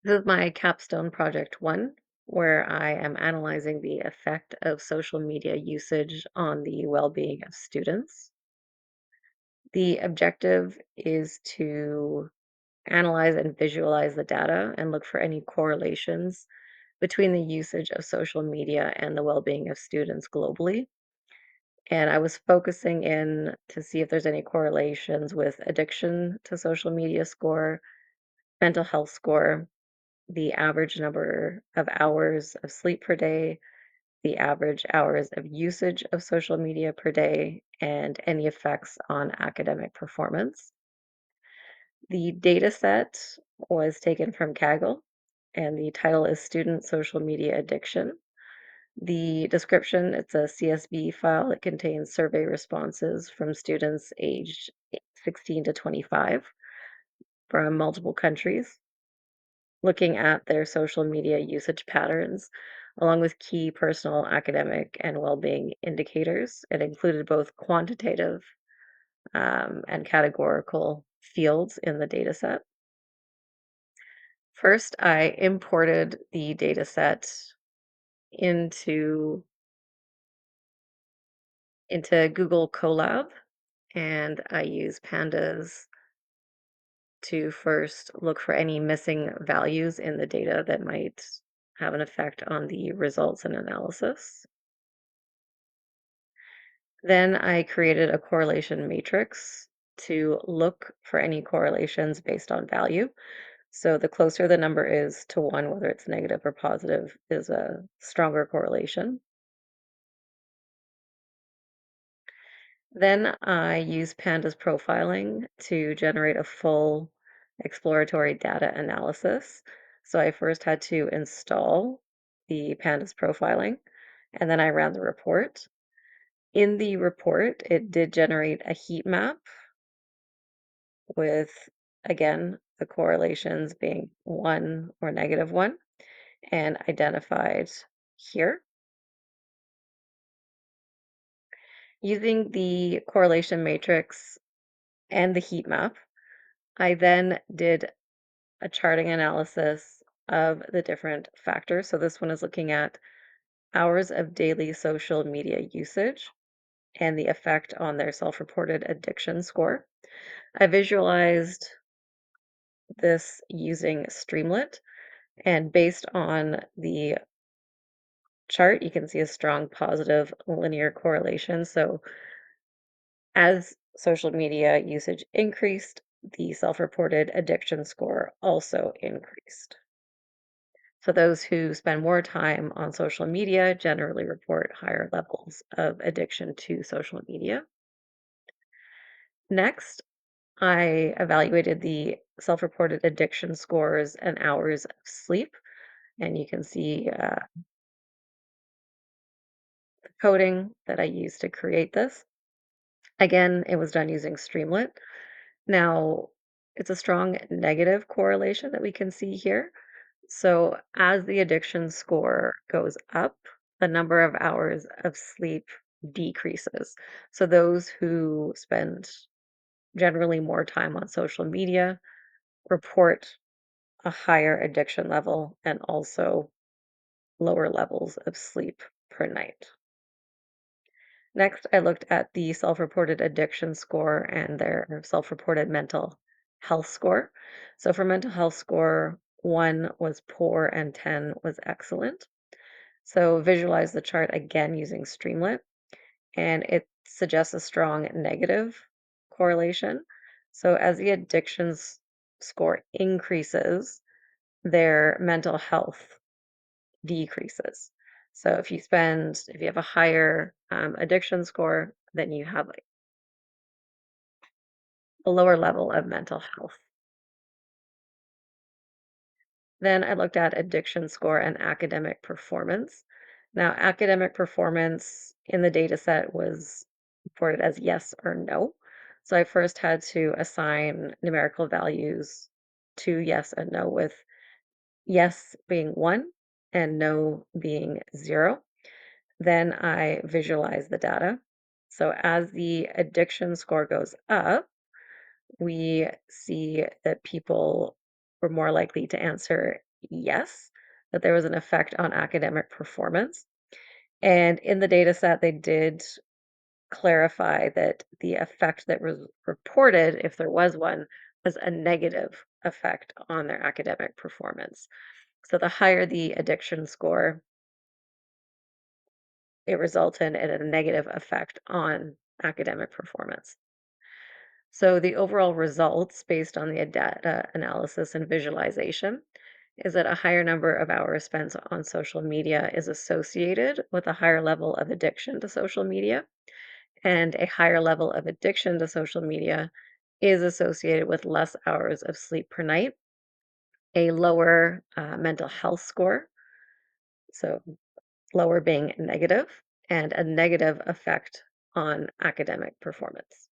This is my Capstone Project 1, where I am analyzing the effect of social media usage on the well-being of students. The objective is to analyze and visualize the data and look for any correlations between the usage of social media and the well-being of students globally. And I was focusing in to see if there's any correlations with addiction to social media score, mental health score, the average number of hours of sleep per day, the average hours of usage of social media per day, and any effects on academic performance. The data set was taken from Kaggle, and the title is Student Social Media Addiction. The description, it's a CSV file. It contains survey responses from students aged 16 to 25 from multiple countries, looking at their social media usage patterns, along with key personal, academic, and well-being indicators. It included both quantitative and categorical fields in the data set. First, I imported the data set into, into Google Colab, and I use pandas to first look for any missing values in the data that might have an effect on the results and analysis. Then I created a correlation matrix to look for any correlations based on value. So the closer the number is to one, whether it's negative or positive, is a stronger correlation. Then I use Pandas profiling to generate a full exploratory data analysis. So I first had to install the Pandas profiling, and then I ran the report. In the report, it did generate a heat map with, again, the correlations being 1 or -1 and identified here. Using the correlation matrix and the heat map, I then did a charting analysis of the different factors. So this one is looking at hours of daily social media usage and the effect on their self-reported addiction score. I visualized this using Streamlit, and based on the chart, you can see a strong positive linear correlation. So as social media usage increased, the self-reported addiction score also increased. So those who spend more time on social media generally report higher levels of addiction to social media. Next, I evaluated the self-reported addiction scores and hours of sleep, and you can see the coding that I used to create this. Again, it was done using Streamlit. Now, it's a strong negative correlation that we can see here. So, as the addiction score goes up, the number of hours of sleep decreases. So, those who spend generally more time on social media report a higher addiction level and also lower levels of sleep per night. Next, I looked at the self-reported addiction score and their self-reported mental health score. So for mental health score, 1 was poor and 10 was excellent. So visualize the chart again using Streamlit, and it suggests a strong negative correlation. So as the addictions score increases, their mental health decreases. So if you have a higher addiction score, then you have a lower level of mental health. Then I looked at addiction score and academic performance. Now, academic performance in the data set was reported as yes or no. So I first had to assign numerical values to yes and no, with yes being 1 and no being 0. Then I visualize the data. So as the addiction score goes up, we see that people were more likely to answer yes, that there was an effect on academic performance. And in the data set, they did clarify that the effect that was reported, if there was one, was a negative effect on their academic performance. So the higher the addiction score, it resulted in a negative effect on academic performance. So the overall results based on the data analysis and visualization is that a higher number of hours spent on social media is associated with a higher level of addiction to social media, and a higher level of addiction to social media is associated with less hours of sleep per night, a lower mental health score, so lower being negative, and a negative effect on academic performance.